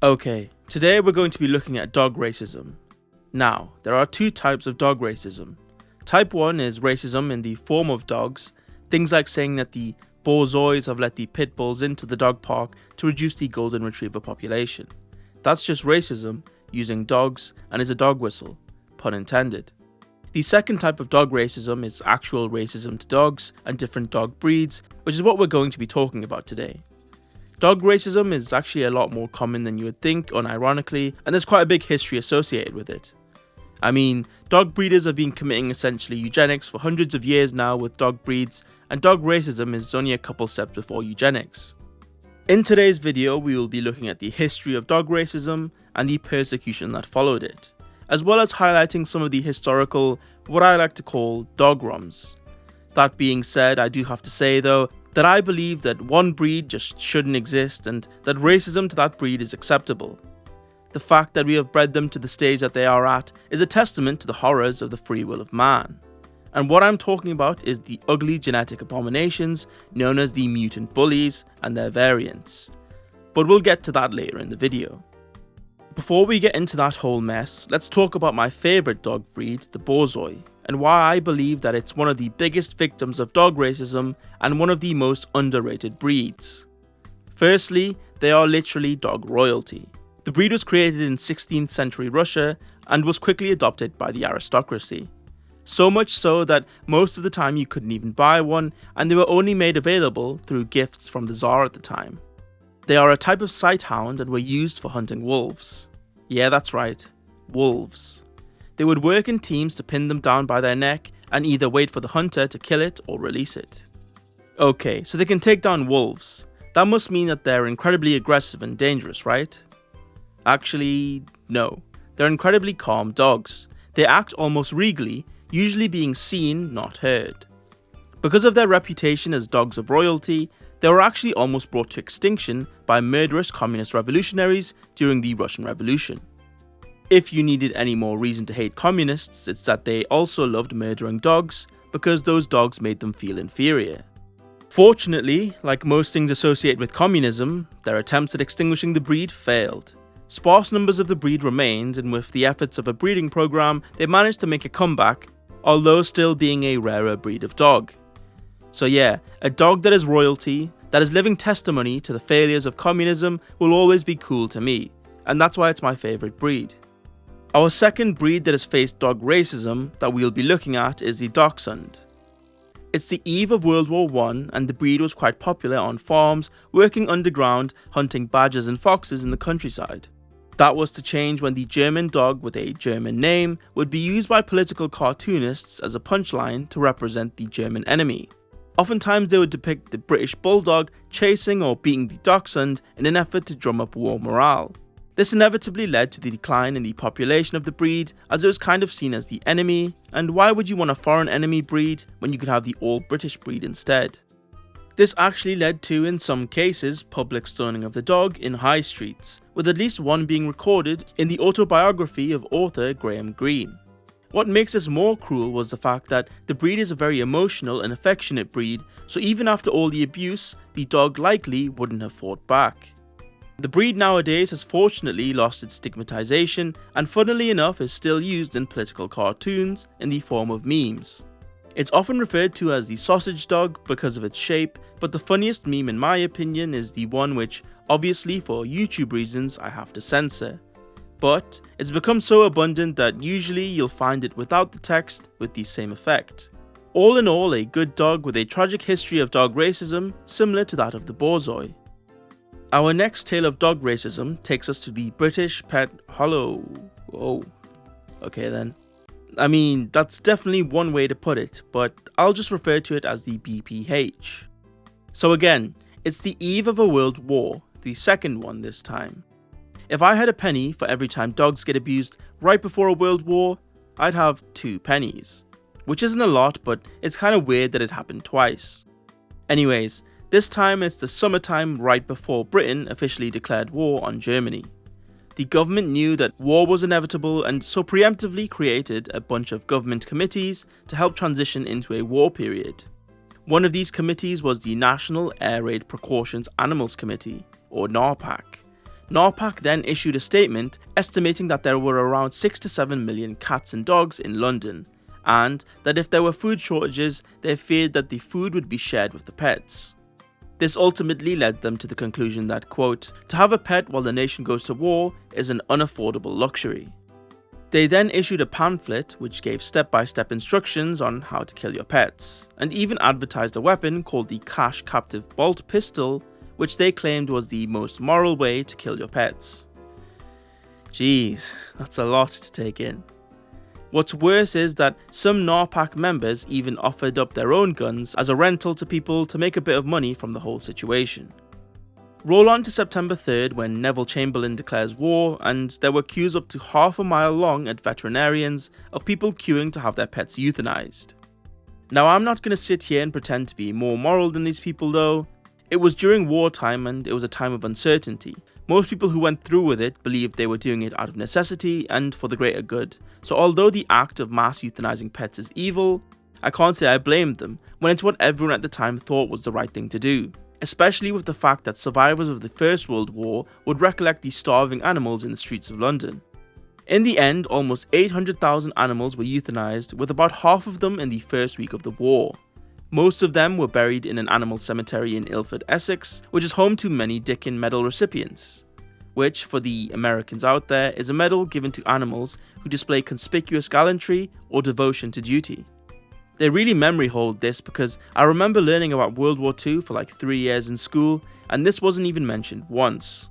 Okay, today we're going to be looking at dog racism. Now, there are two types of dog racism. Type 1 is racism in the form of dogs, things like saying that the borzois have let the pit bulls into the dog park to reduce the golden retriever population. That's just racism using dogs and is a dog whistle, pun intended. The second type of dog racism is actual racism to dogs and different dog breeds, which is what we're going to be talking about today. Dog racism is actually a lot more common than you would think, unironically, and there's quite a big history associated with it. I mean, dog breeders have been committing essentially eugenics for hundreds of years now with dog breeds, and dog racism is only a couple steps before eugenics. In today's video, we will be looking at the history of dog racism and the persecution that followed it, as well as highlighting some of the historical, what I like to call dogroms. That being said, I do have to say though, that I believe that one breed just shouldn't exist and that racism to that breed is acceptable. The fact that we have bred them to the stage that they are at is a testament to the horrors of the free will of man. And what I'm talking about is the ugly genetic abominations known as the mutant bullies and their variants. But we'll get to that later in the video. Before we get into that whole mess, let's talk about my favourite dog breed, the borzoi, and why I believe that it's one of the biggest victims of dog racism and one of the most underrated breeds. Firstly, they are literally dog royalty. The breed was created in 16th century Russia and was quickly adopted by the aristocracy. So much so that most of the time you couldn't even buy one, and they were only made available through gifts from the Tsar at the time. They are a type of sighthound and were used for hunting wolves. Yeah, that's right, wolves. They would work in teams to pin them down by their neck and either wait for the hunter to kill it or release it. Okay, so they can take down wolves. That must mean that they're incredibly aggressive and dangerous, right? Actually, no. They're incredibly calm dogs. They act almost regally, usually being seen, not heard. Because of their reputation as dogs of royalty, they were actually almost brought to extinction by murderous communist revolutionaries during the Russian Revolution. If you needed any more reason to hate communists, it's that they also loved murdering dogs because those dogs made them feel inferior. Fortunately, like most things associated with communism, their attempts at extinguishing the breed failed. Sparse numbers of the breed remained, and with the efforts of a breeding program, they managed to make a comeback, although still being a rarer breed of dog. So yeah, a dog that is royalty, that is living testimony to the failures of communism will always be cool to me, and that's why it's my favourite breed. Our second breed that has faced dog racism that we'll be looking at is the Dachshund. It's the eve of World War I, and the breed was quite popular on farms, working underground, hunting badgers and foxes in the countryside. That was to change when the German dog with a German name would be used by political cartoonists as a punchline to represent the German enemy. Oftentimes they would depict the British Bulldog chasing or beating the Dachshund in an effort to drum up war morale. This inevitably led to the decline in the population of the breed, as it was kind of seen as the enemy, and why would you want a foreign enemy breed when you could have the all-British breed instead? This actually led to, in some cases, public stoning of the dog in high streets, with at least one being recorded in the autobiography of author Graham Greene. What makes this more cruel was the fact that the breed is a very emotional and affectionate breed, so even after all the abuse, the dog likely wouldn't have fought back. The breed nowadays has fortunately lost its stigmatization, and funnily enough is still used in political cartoons in the form of memes. It's often referred to as the sausage dog because of its shape, but the funniest meme in my opinion is the one which, obviously for YouTube reasons, I have to censor. But it's become so abundant that usually you'll find it without the text with the same effect. All in all, a good dog with a tragic history of dog racism similar to that of the borzoi. Our next tale of dog racism takes us to the British pet hollow. Oh, okay then. I mean, that's definitely one way to put it, but I'll just refer to it as the BPH. So again, it's the eve of a world war, the second one this time. If I had a penny for every time dogs get abused right before a world war, I'd have 2 pennies. Which isn't a lot, but it's kind of weird that it happened twice. Anyways, this time it's the summertime right before Britain officially declared war on Germany. The government knew that war was inevitable and so preemptively created a bunch of government committees to help transition into a war period. One of these committees was the National Air Raid Precautions Animals Committee, or NARPAC. NORPAC then issued a statement estimating that there were around 6 to 7 million cats and dogs in London, and that if there were food shortages, they feared that the food would be shared with the pets. This ultimately led them to the conclusion that, quote, to have a pet while the nation goes to war is an unaffordable luxury. They then issued a pamphlet which gave step-by-step instructions on how to kill your pets, and even advertised a weapon called the Cash Captive Bolt Pistol, which they claimed was the most moral way to kill your pets. Jeez, that's a lot to take in. What's worse is that some NORPAC members even offered up their own guns as a rental to people to make a bit of money from the whole situation. Roll on to September 3rd when Neville Chamberlain declares war, and there were queues up to half a mile long at veterinarians of people queuing to have their pets euthanized. Now, I'm not going to sit here and pretend to be more moral than these people though. It was during wartime and it was a time of uncertainty. Most people who went through with it believed they were doing it out of necessity and for the greater good. So although the act of mass euthanizing pets is evil, I can't say I blamed them when it's what everyone at the time thought was the right thing to do. Especially with the fact that survivors of the First World War would recollect these starving animals in the streets of London. In the end, almost 800,000 animals were euthanized, with about half of them in the first week of the war. Most of them were buried in an animal cemetery in Ilford, Essex, which is home to many Dickin Medal recipients, which, for the Americans out there, is a medal given to animals who display conspicuous gallantry or devotion to duty. They really memory hold this because I remember learning about World War II for like 3 years in school, and this wasn't even mentioned once.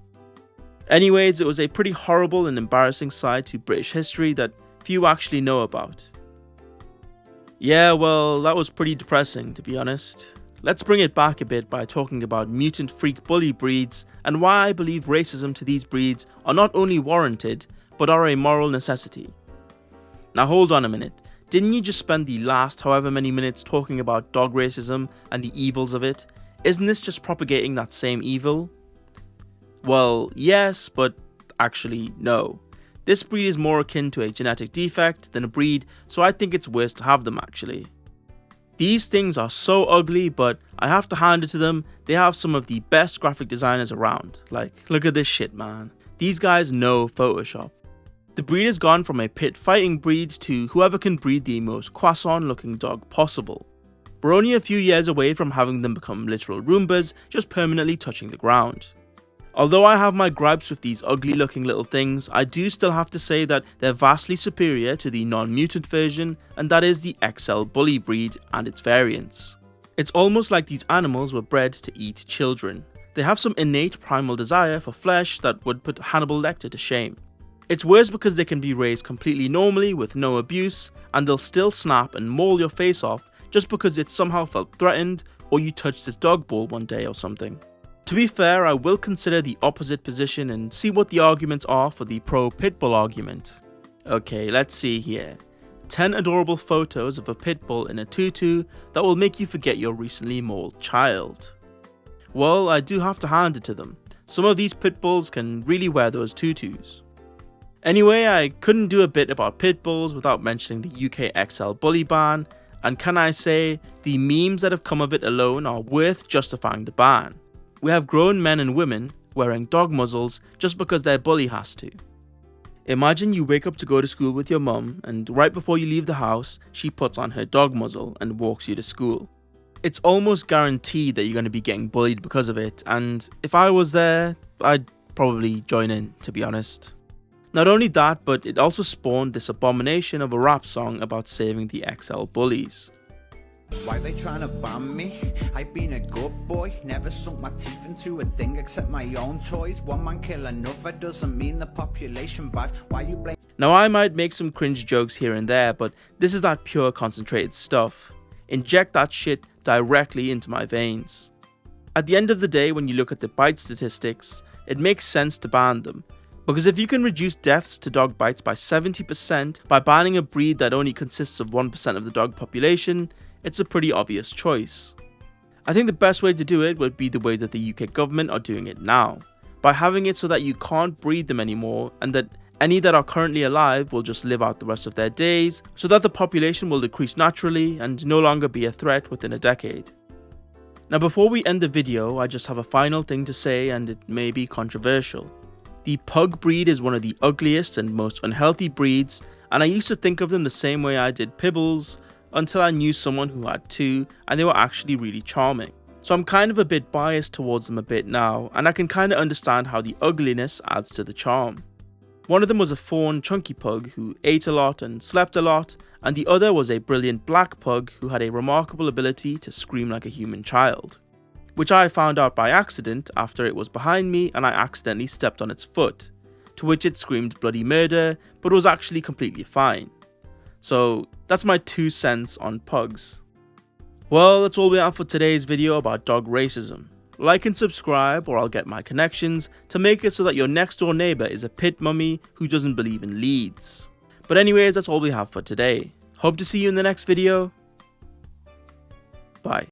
Anyways, it was a pretty horrible and embarrassing side to British history that few actually know about. Yeah, well, that was pretty depressing, to be honest. Let's bring it back a bit by talking about mutant freak bully breeds and why I believe racism to these breeds are not only warranted, but are a moral necessity. Now hold on a minute, didn't you just spend the last however many minutes talking about dog racism and the evils of it? Isn't this just propagating that same evil? Well, yes, but actually no. This breed is more akin to a genetic defect than a breed, so I think it's worse to have them actually. These things are so ugly, but I have to hand it to them, they have some of the best graphic designers around. Like, look at this shit, man. These guys know Photoshop. The breed has gone from a pit fighting breed to whoever can breed the most croissant looking dog possible. We're only a few years away from having them become literal Roombas, just permanently touching the ground. Although I have my gripes with these ugly looking little things, I do still have to say that they're vastly superior to the non-mutant version, and that is the XL Bully breed and its variants. It's almost like these animals were bred to eat children. They have some innate primal desire for flesh that would put Hannibal Lecter to shame. It's worse because they can be raised completely normally with no abuse, and they'll still snap and maul your face off just because it somehow felt threatened or you touched its dog bowl one day or something. To be fair, I will consider the opposite position and see what the arguments are for the pro-pitbull argument. Okay, let's see here. 10 adorable photos of a pitbull in a tutu that will make you forget your recently mauled child. Well, I do have to hand it to them. Some of these pitbulls can really wear those tutus. Anyway, I couldn't do a bit about pitbulls without mentioning the UK XL bully ban, and can I say, the memes that have come of it alone are worth justifying the ban. We have grown men and women wearing dog muzzles just because their bully has to. Imagine you wake up to go to school with your mum, and right before you leave the house, she puts on her dog muzzle and walks you to school. It's almost guaranteed that you're going to be getting bullied because of it, and if I was there, I'd probably join in, to be honest. Not only that, but it also spawned this abomination of a rap song about saving the XL bullies. Why they trying to ban me? I've been a good boy, never sunk my teeth into a thing except my own toys. One man kill another doesn't mean the population bad. Why you blame? Now I might make some cringe jokes here and there, but this is that pure concentrated stuff. Inject that shit directly into my veins. At the end of the day, when you look at the bite statistics, it makes sense to ban them. Because if you can reduce deaths to dog bites by 70% by banning a breed that only consists of 1% of the dog population, it's a pretty obvious choice. I think the best way to do it would be the way that the UK government are doing it now, by having it so that you can't breed them anymore and that any that are currently alive will just live out the rest of their days, so that the population will decrease naturally and no longer be a threat within a decade. Now before we end the video, I just have a final thing to say, and it may be controversial. The pug breed is one of the ugliest and most unhealthy breeds, and I used to think of them the same way I did pibbles until I knew someone who had two and they were actually really charming. So I'm kind of a bit biased towards them a bit now, and I can kind of understand how the ugliness adds to the charm. One of them was a fawn chunky pug who ate a lot and slept a lot, and the other was a brilliant black pug who had a remarkable ability to scream like a human child, which I found out by accident after it was behind me and I accidentally stepped on its foot, to which it screamed bloody murder but was actually completely fine. So that's my 2 cents on pugs. Well, that's all we have for today's video about dog racism. Like and subscribe or I'll get my connections to make it so that your next door neighbour is a pit mummy who doesn't believe in leads. But anyways, that's all we have for today. Hope to see you in the next video. Bye.